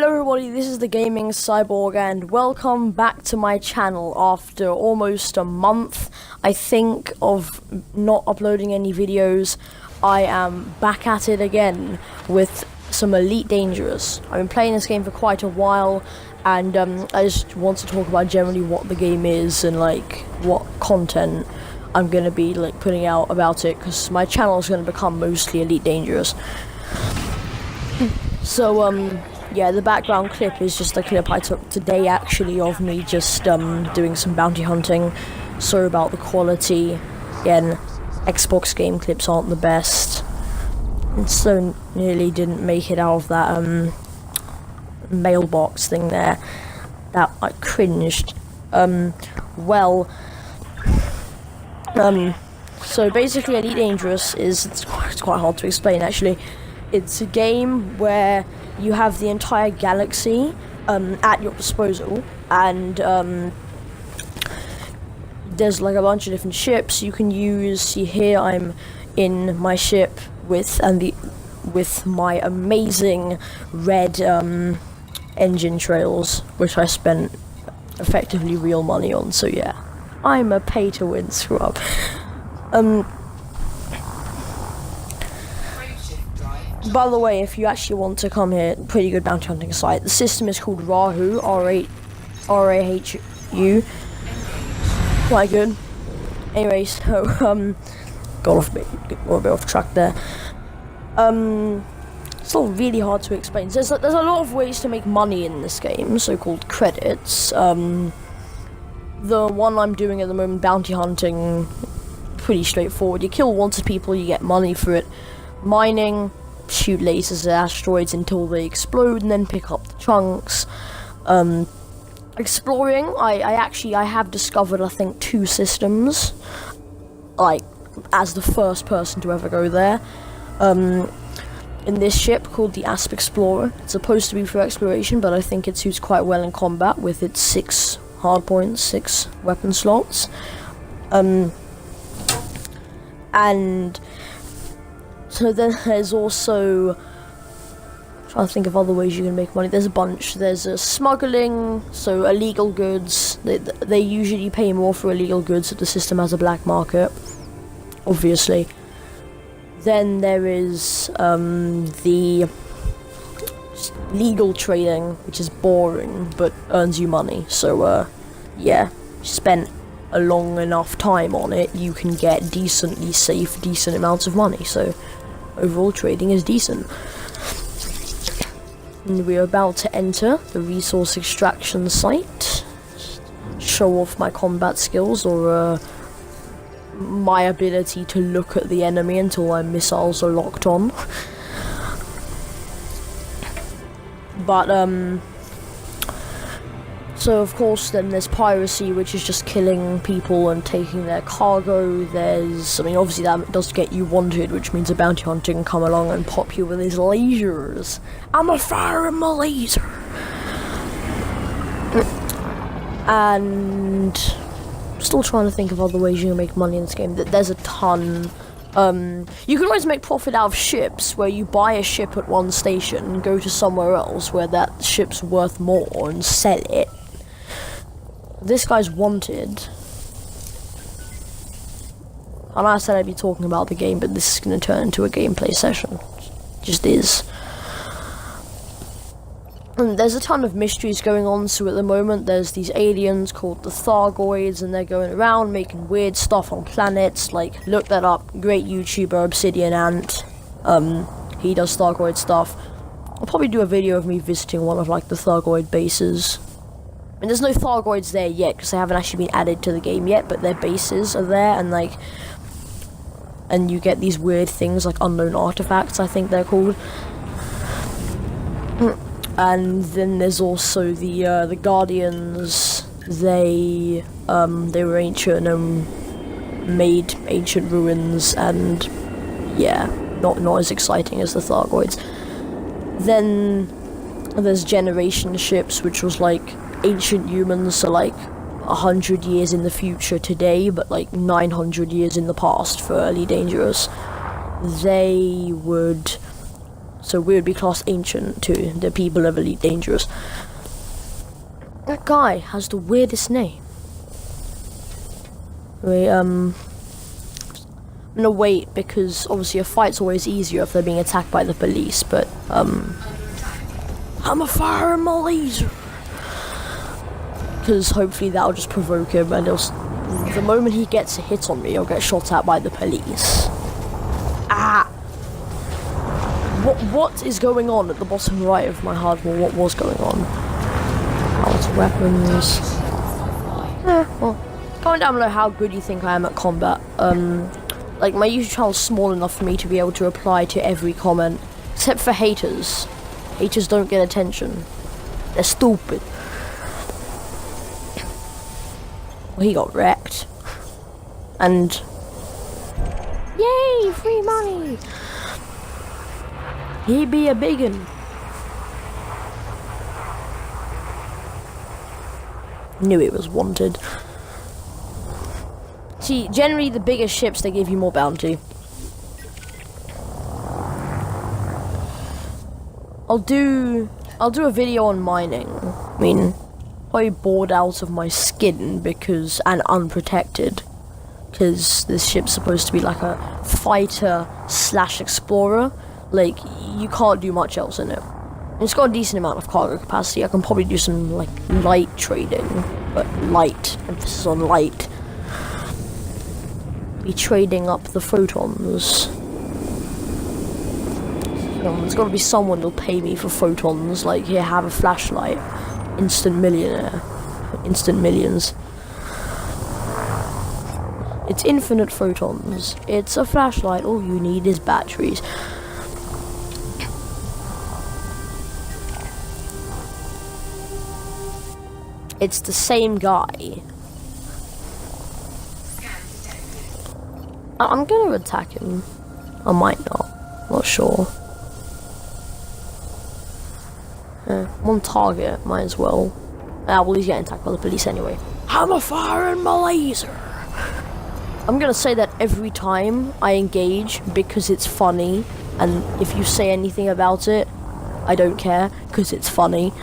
Hello everybody, this is the Gaming Cyborg and welcome back to my channel after almost a month, I think, of not uploading any videos. I am back at it again with some Elite Dangerous. I've been playing this game for quite a while and I just want to talk about generally what the game is and like what content I'm going to be like putting out about it, because my channel is going to become mostly Elite Dangerous. So yeah, the background clip is just a clip I took today actually of me just doing some bounty hunting. Sorry about the quality. Again, Xbox game clips aren't the best. And so nearly didn't make it out of that mailbox thing there. That I cringed. So basically Elite Dangerous is, it's quite hard to explain actually. It's a game where you have the entire galaxy at your disposal, and there's like a bunch of different ships you can use. See here, I'm in my ship with my amazing red engine trails, which I spent effectively real money on. So yeah, I'm a pay-to-win scrub. By the way, if you actually want to come here, pretty good bounty hunting site. The system is called Rahu, R-A-H-U. Quite good. Anyway, so, got a bit off track there. It's still really hard to explain. There's a lot of ways to make money in this game, so-called credits. The one I'm doing at the moment, bounty hunting, pretty straightforward. You kill wanted people, you get money for it. Mining, shoot lasers at asteroids until they explode and then pick up the chunks. Exploring, I have discovered I think 2 systems, like as the first person to ever go there. In this ship called the Asp Explorer. It's supposed to be for exploration, but I think it suits quite well in combat with its 6 hardpoints, 6 weapon slots. And so then there's also, I'm trying to think of other ways you can make money. There's a bunch. There's smuggling, so illegal goods. They usually pay more for illegal goods if the system has a black market, obviously. Then there is the legal trading, which is boring but earns you money. So yeah, spent a long enough time on it, you can get decently safe, decent amounts of money. So overall trading is decent. And we're about to enter the resource extraction site. Show off my combat skills, or my ability to look at the enemy until my missiles are locked on. But so of course then there's piracy, which is just killing people and taking their cargo. There's, I mean, obviously that does get you wanted, which means a bounty hunter can come along and pop you with his lasers. I'ma fire him a laser. And still trying to think of other ways you can make money in this game. There's a ton. You can always make profit out of ships, where you buy a ship at one station and go to somewhere else where that ship's worth more and sell it. This guy's wanted. I know I said I'd be talking about the game, but this is going to turn into a gameplay session. It just is. And there's a ton of mysteries going on, so at the moment there's these aliens called the Thargoids, and they're going around making weird stuff on planets. Like, look that up, great YouTuber Obsidian Ant. He does Thargoid stuff. I'll probably do a video of me visiting one of like the Thargoid bases. And there's no Thargoids there yet, because they haven't actually been added to the game yet, but their bases are there, and like, and you get these weird things like unknown artifacts, I think they're called. And then there's also the Guardians. They were ancient and made ancient ruins, and yeah, not as exciting as the Thargoids. Then there's generation ships, which was like ancient humans, so like 100 years in the future today, but like 900 years in the past for Early Dangerous. They would so we would be classed ancient to the people of Elite Dangerous. That guy has the weirdest name. Wait, I'm gonna wait, because obviously a fight's always easier if they're being attacked by the police, but, I'm a fire in my laser. Because hopefully that'll just provoke him, and the moment he gets a hit on me, he'll get shot at by the police. Ah! What is going on at the bottom right of my hardware? What was going on? Out weapons. Well, comment down below how good you think I am at combat. Like, my YouTube channel is small enough for me to be able to reply to every comment, except for haters. Haters don't get attention. They're stupid. Well, he got wrecked. And yay, free money! He be a biggin. Knew it was wanted. See, generally the bigger ships, they give you more bounty. I'll do a video on mining. I mean, probably bored out of my skin and unprotected. Because this ship's supposed to be like a fighter / explorer. Like, you can't do much else in it. It's got a decent amount of cargo capacity. I can probably do some, like, light trading. But light. Emphasis on light. Be trading up the photons. There's gotta be someone who'll pay me for photons. Like, here, have a flashlight. Instant millionaire. Instant millions. It's infinite photons. It's a flashlight. All you need is batteries. It's the same guy. I'm gonna attack him. I might not. Not sure. One target, might as well. Well, he's getting attacked by the police anyway. I'm a firing my laser. I'm gonna say that every time I engage because it's funny, and if you say anything about it, I don't care because it's funny.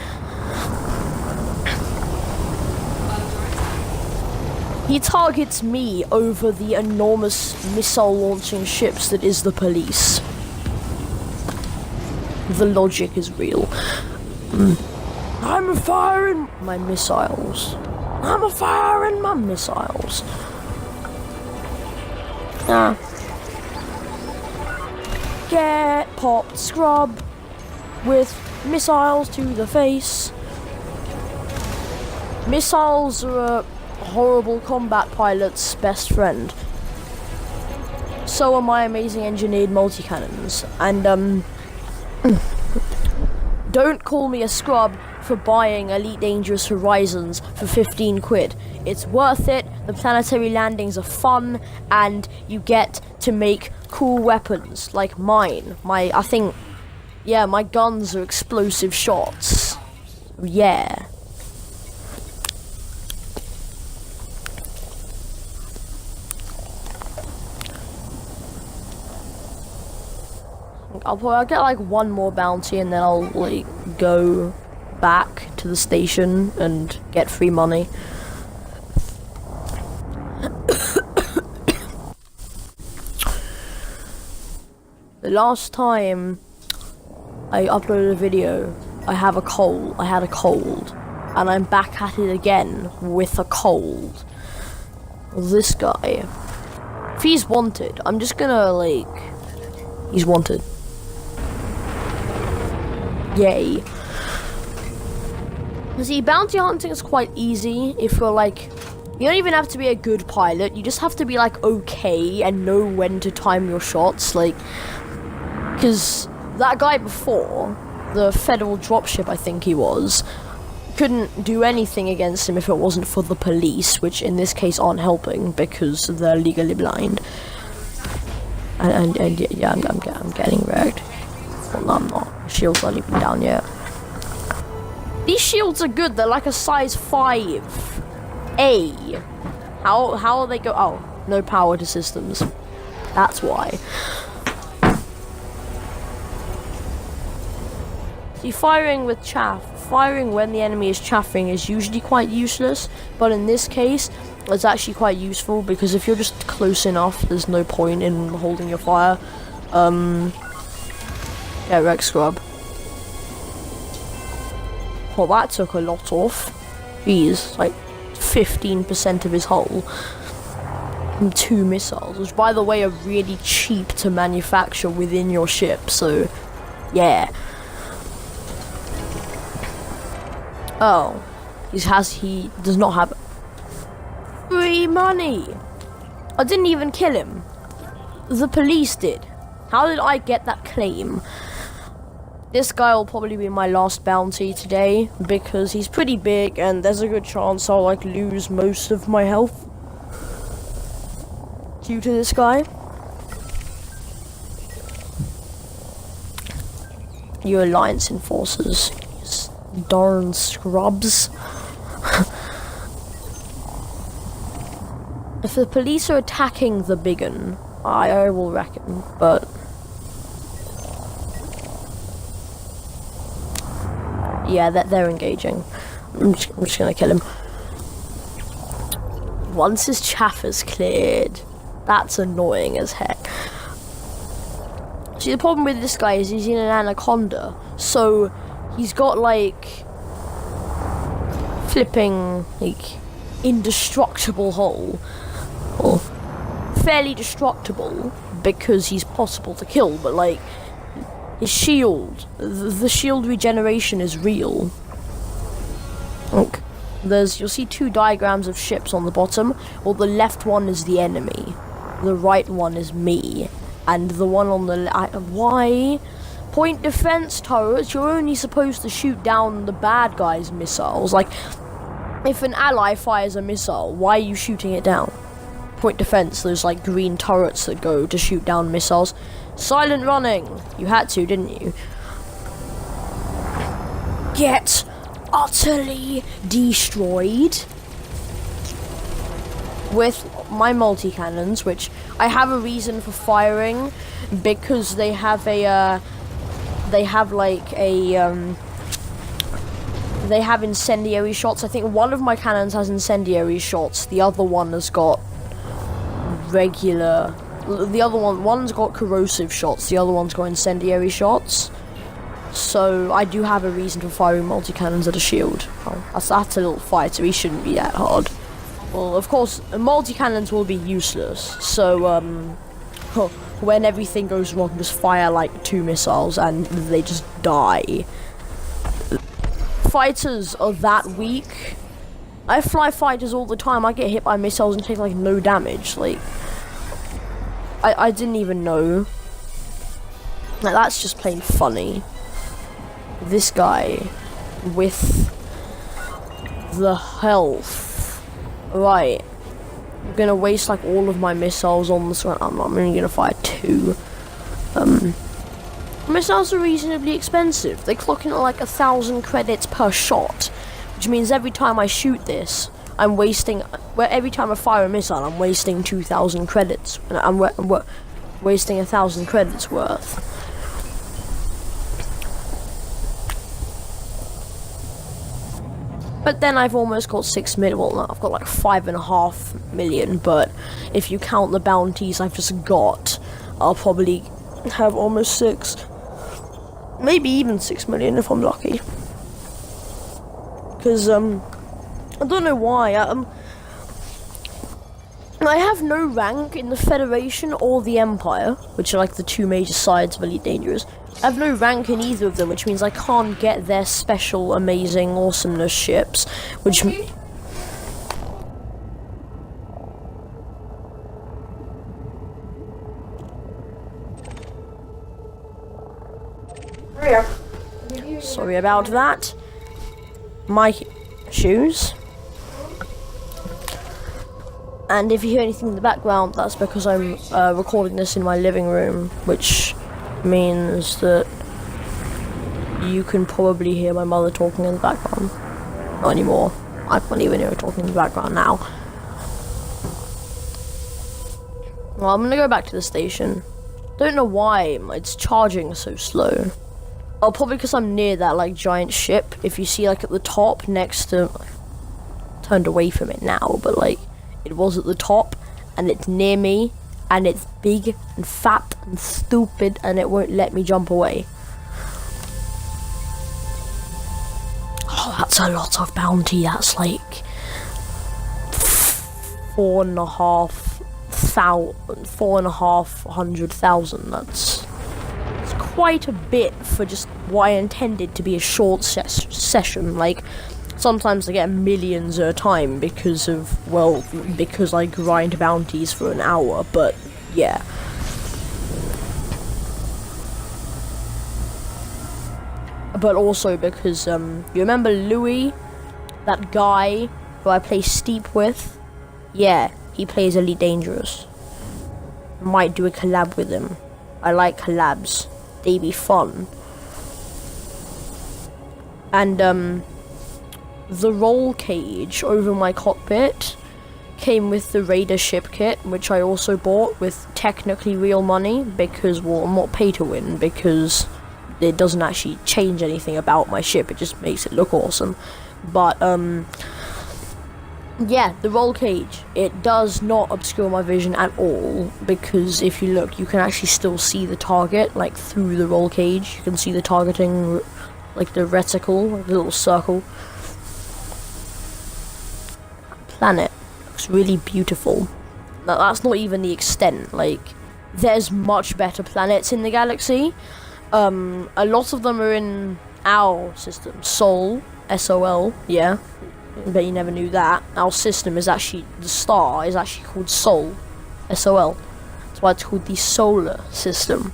He targets me over the enormous missile-launching ships that is the police. The logic is real. I'm firing my missiles. I'm firing my missiles. Get popped, scrub, with missiles to the face. Missiles are a horrible combat pilot's best friend. So are my amazing engineered multi-cannons. And, don't call me a scrub for buying Elite Dangerous Horizons for 15 quid. It's worth it, the planetary landings are fun, and you get to make cool weapons, like mine. My guns are explosive shots. Yeah. I'll get like one more bounty and then I'll like go back to the station and get free money. The last time I uploaded a video, I had a cold, and I'm back at it again with a cold. This guy, if he's wanted, I'm just gonna like, he's wanted. Yay. See, bounty hunting is quite easy if you're like, you don't even have to be a good pilot, you just have to be like okay and know when to time your shots, like, because that guy before, the federal dropship I think he was, couldn't do anything against him if it wasn't for the police, which in this case aren't helping because they're legally blind. And yeah, I'm getting wrecked. Well, no, I'm not. Shields aren't even down yet. These shields are good. They're like a size 5. How are they go? Oh, no power to systems. That's why. See, firing when the enemy is chaffing is usually quite useless, but in this case, it's actually quite useful because if you're just close enough, there's no point in holding your fire. Yeah, Rex Scrub. Well, that took a lot off. Jeez, like 15% of his hull. And 2 missiles, which by the way are really cheap to manufacture within your ship, so yeah. Oh, he does not have free money. I didn't even kill him. The police did. How did I get that claim? This guy will probably be my last bounty today because he's pretty big and there's a good chance I'll like lose most of my health due to this guy. You Alliance enforcers. Darn scrubs. If the police are attacking the big un, I will reckon, but yeah, they're engaging. I'm just gonna kill him. Once his chaff is cleared, that's annoying as heck. See, the problem with this guy is he's in an anaconda, so he's got like flipping like indestructible hull, or fairly destructible because he's possible to kill, but like his shield, the shield regeneration is real. Look, you'll see 2 diagrams of ships on the bottom. Well, the left one is the enemy, the right one is me, and the one on the why? Point defense turrets, you're only supposed to shoot down the bad guys' missiles. Like, if an ally fires a missile, why are you shooting it down? Point defense, those like green turrets that go to shoot down missiles. Silent running! You had to, didn't you? Get utterly destroyed with my multi-cannons, which I have a reason for firing because they have a they have incendiary shots. I think one of my cannons has incendiary shots, the other one has got regular, one's got corrosive shots, the other one's got incendiary shots. So I do have a reason for firing multi-cannons at a shield. Oh, that's a little fighter, he shouldn't be that hard. Well, of course, multi-cannons will be useless, so when everything goes wrong, just fire like 2 missiles and they just die. Fighters are that weak. I fly fighters all the time, I get hit by missiles and take like no damage. Like, I didn't even know. Like, that's just plain funny. This guy with the health. Right. I'm gonna waste like all of my missiles on this one. I'm only gonna fire 2. Missiles are reasonably expensive. They clock in at like 1,000 credits per shot, which means every time I shoot this, I'm wasting. Every time I fire a missile, I'm wasting 2,000 credits, and I'm wasting 1,000 credits worth. But then I've almost got 6 million. Well, no, I've got like 5.5 million. But if you count the bounties I've just got, I'll probably have almost 6, maybe even 6 million if I'm lucky. Because I don't know why. I have no rank in the Federation or the Empire, which are like the 2 major sides of Elite Dangerous. I have no rank in either of them, which means I can't get their special, amazing, awesomeness ships, which... Sorry about that. My shoes. And if you hear anything in the background, that's because I'm recording this in my living room, which means that you can probably hear my mother talking in the background. Not anymore. I can't even hear her talking in the background now. Well, I'm gonna go back to the station. Don't know why it's charging so slow. Oh, probably because I'm near that, like, giant ship. If you see, like, at the top next to... Turned away from it now, but, like, it was at the top, and it's near me, and it's big and fat and stupid, and it won't let me jump away. Oh, that's a lot of bounty. That's, like... 4,500,000. That's quite a bit for just what I intended to be a short session. Like, sometimes I get millions at a time because of, well, because I grind bounties for an hour, but yeah. But also because, you remember Louis? That guy who I play Steep with? Yeah, he plays Elite Dangerous. Might do a collab with him. I like collabs. They be fun. And, the roll cage over my cockpit came with the Raider ship kit, which I also bought with technically real money, because, well, I'm not pay to win, because it doesn't actually change anything about my ship, it just makes it look awesome. But, yeah, the roll cage, it does not obscure my vision at all, because if you look, you can actually still see the target, like, through the roll cage. You can see the targeting, like, the reticle, like the little circle. Planet looks really beautiful. Now, that's not even the extent, like, there's much better planets in the galaxy. A lot of them are in our system, Sol, S-O-L, yeah. I bet you never knew that. Our system is actually, the star is actually called Sol. S-O-L. That's why it's called the solar system.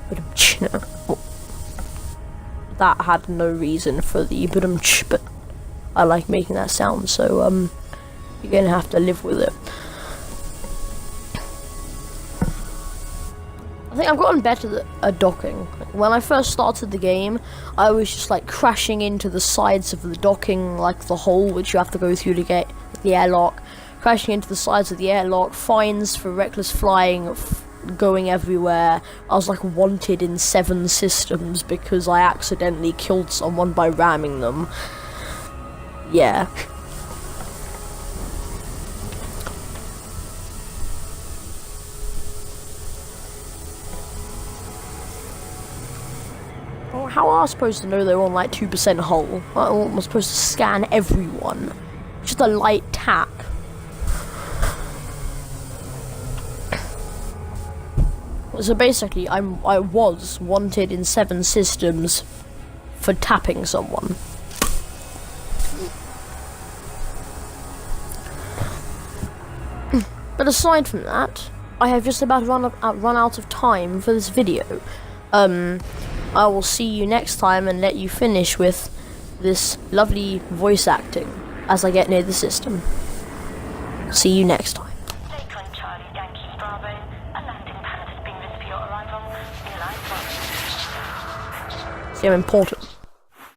But that had no reason for the but I like making that sound, so you're gonna have to live with it. I think I've gotten better at docking. When I first started the game, I was just like crashing into the sides of the docking, like the hole which you have to go through to get the airlock, crashing into the sides of the airlock, fines for reckless flying, going everywhere. I was like wanted in 7 systems because I accidentally killed someone by ramming them. Yeah. How am I supposed to know they're on like 2% hull? I'm supposed to scan everyone. Just a light tap. So basically, I was wanted in 7 systems for tapping someone. But aside from that, I have just about run out of time for this video. I will see you next time and let you finish with this lovely voice acting as I get near the system. See you next time. Charlie, Yankee, Bravo. A landing pad has been ready for your arrival. See how important